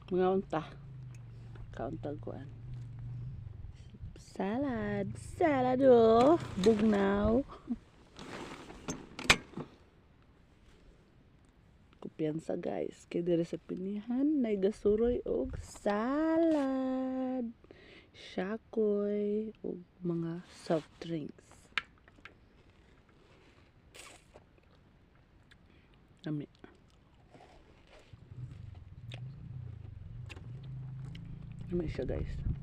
Mga unta. Kauntag kuan. Salad. Salad oh. Bugnaw. Kumpiyansa guys. Kaya diri sa pinihan. Naigasuroy og salad. Shakoy. Og mga soft drinks. Nami. Nami siya guys.